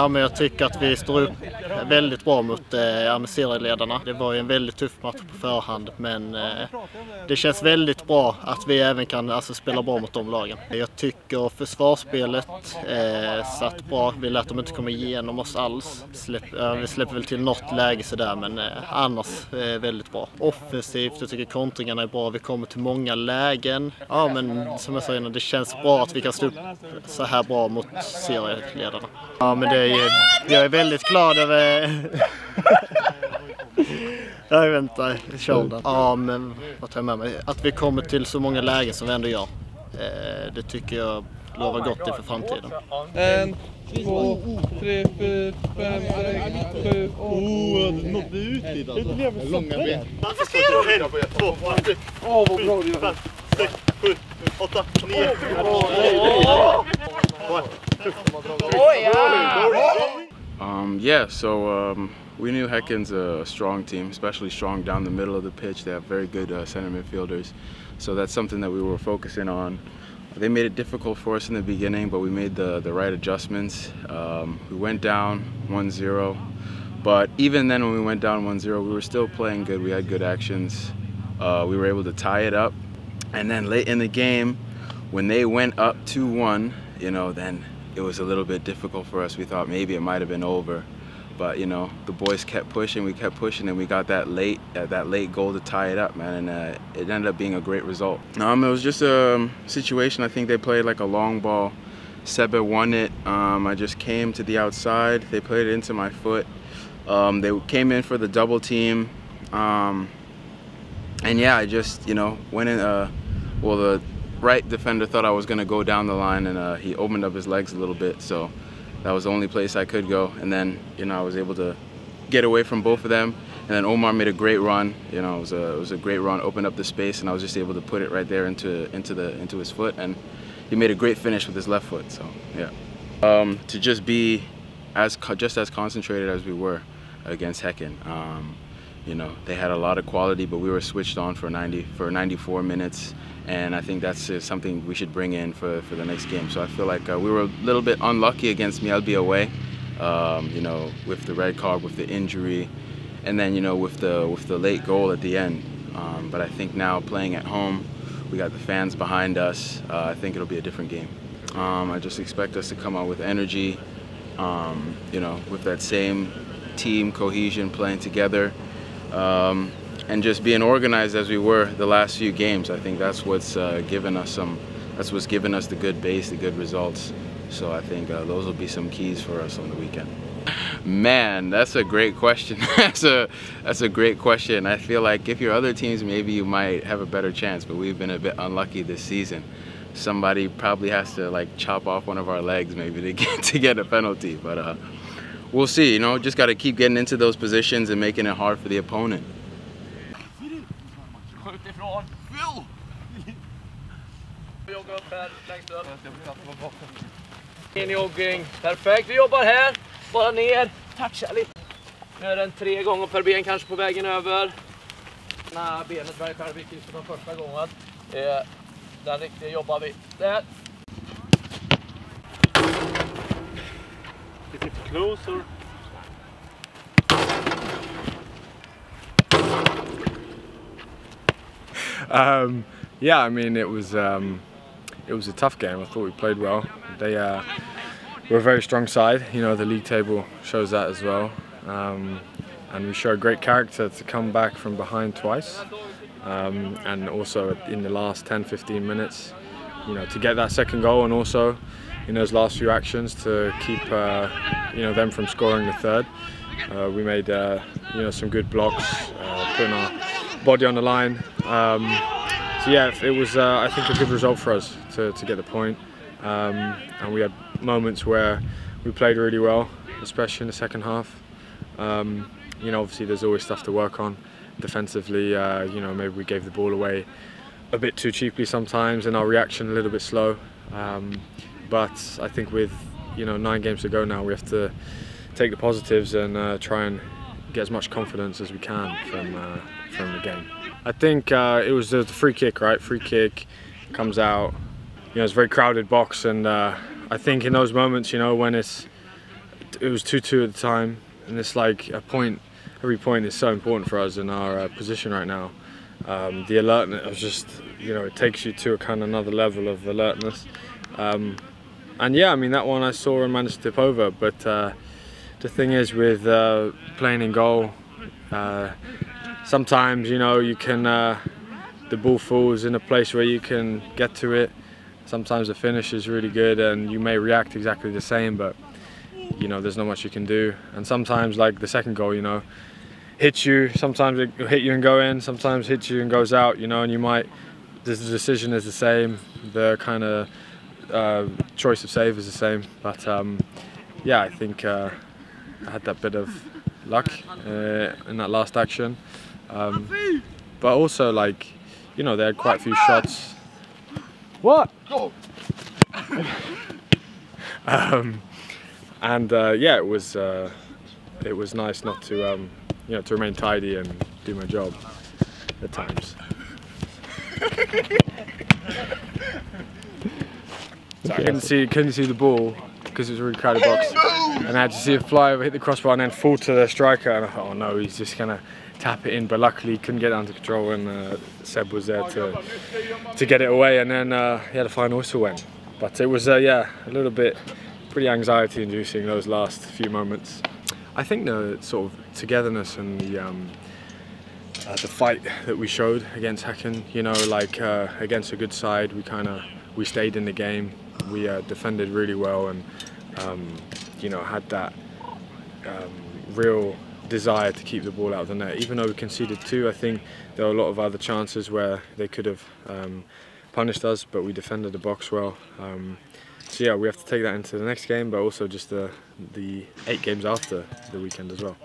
Ja, men jag tycker att vi står upp väldigt bra mot serieledarna. Det var ju en väldigt tuff match på förhand, men det känns väldigt bra att vi även kan spela bra mot de lagen. Jag tycker försvarsspelet satt bra. Vi lät dem inte komma igenom oss alls. Vi släpper väl till något läge sådär, men annars väldigt bra. Offensivt, jag tycker kontringarna är bra. Vi kommer till många lägen. Ja, men som jag sa innan, det känns bra att vi kan stå upp så här bra mot serieledarna. Ja, men jag är väldigt glad över... Jag väntar, kör. Ja, men vad tar jag med mig? Att vi kommer till så många lägen som vi ändå gör. Det tycker jag lovar gott inför framtiden. 1, 2, 3, 4, 5, 6, 7, 8. Nådde ut dit alltså. Långa ben. 1, 2, 3, 4, 5, 6, 7, 8, 9. Yeah, so we knew Häcken's a strong team, especially strong down the middle of the pitch. They have very good center midfielders, so that's something that we were focusing on. They made it difficult for us in the beginning, but we made the right adjustments. We went down 1-0, but even then when we went down 1-0, we were still playing good. We had good actions. We were able to tie it up, and then late in the game, when they went up 2-1, you know, then it was a little bit difficult for us. We thought maybe it might have been over, but you know, the boys kept pushing, we kept pushing, and we got that late goal to tie it up, man, and it ended up being a great result. It was just a situation. I think they played like a long ball. Sebe won it. I just came to the outside. They played it into my foot. They came in for the double team, and yeah, I just, you know, went in. Well, the right defender thought I was going to go down the line, and he opened up his legs a little bit, so that was the only place I could go. And then, you know, I was able to get away from both of them, and then Omar made a great run. You know, it was a great run, opened up the space, and I was just able to put it right there into his foot, and he made a great finish with his left foot. So yeah, to just be just as concentrated as we were against Häcken. You know, they had a lot of quality, but we were switched on for 94 minutes, and I think that's something we should bring in for the next game. So I feel like we were a little bit unlucky against Mjällby away, you know, with the red card, with the injury, and then, you know, with the late goal at the end. But I think now playing at home, we got the fans behind us. I think it'll be a different game. I just expect us to come out with energy, you know, with that same team cohesion, playing together. And just being organized as we were the last few games. I think that's what's given us the good base, the good results. So I think those will be some keys for us on the weekend. Man, that's a great question. that's a great question. I feel like if you're other teams, maybe you might have a better chance, but we've been a bit unlucky this season. Somebody probably has to like chop off one of our legs maybe to get a penalty, but we'll see. You know, just got to keep getting into those positions and making it hard for the opponent. En jogging, perfekt. Vi jobbar här, bara ner, toucha lite. Nu är den 3 gånger per ben kanske på vägen över. Nej, benet varje själv gick ut från första gången. Den riktiga jobbar vi. Där. Lite closer. Yeah, I mean, it was a tough game. I thought we played well. They were a very strong side. You know, the league table shows that as well. And we showed great character to come back from behind twice. And also in the last 10-15 minutes, you know, to get that second goal, and also in those last few actions to keep you know, them from scoring the third. We made you know, some good blocks, putting our body on the line. So yeah, it was I think a good result for us to get the point. And we had moments where we played really well, especially in the second half. You know, obviously there's always stuff to work on defensively. You know, maybe we gave the ball away a bit too cheaply sometimes, and our reaction a little bit slow. But I think with, you know, 9 games to go now, we have to take the positives and try and get as much confidence as we can from the game. I think it was the free kick, right? Free kick comes out. You know, it's a very crowded box, and I think in those moments, you know, when it's it was 2-2 at the time, and it's like a point. Every point is so important for us in our position right now. The alertness was just, you know, it takes you to a kind of another level of alertness. And yeah, I mean, that one I saw and managed to tip over, but the thing is with playing in goal, sometimes, you know, you can, the ball falls in a place where you can get to it. Sometimes the finish is really good and you may react exactly the same, but you know, there's not much you can do. And sometimes, like the second goal, you know, hits you, sometimes it will hit you and go in, sometimes hits you and goes out, you know, and you might, the decision is the same, the kind of choice of save is the same, but yeah, I think I had that bit of luck in that last action, but also, like, you know, they had quite a few shots. What? And yeah, it was nice not to you know, to remain tidy and do my job at times. So I couldn't see the ball because it was a really crowded box, and I had to see it fly over, hit the crossbar, and then fall to the striker. And I thought, oh no, he's just gonna tap it in. But luckily, he couldn't get it under control, and Seb was there to get it away. And then yeah, the final whistle went. But it was yeah, a little bit pretty anxiety-inducing those last few moments. I think the sort of togetherness and the fight that we showed against Häcken, you know, like against a good side, we stayed in the game. We defended really well, and you know, had that real desire to keep the ball out of the net. Even though we conceded 2, I think there were a lot of other chances where they could have punished us, but we defended the box well. So yeah, we have to take that into the next game, but also just the 8 games after the weekend as well.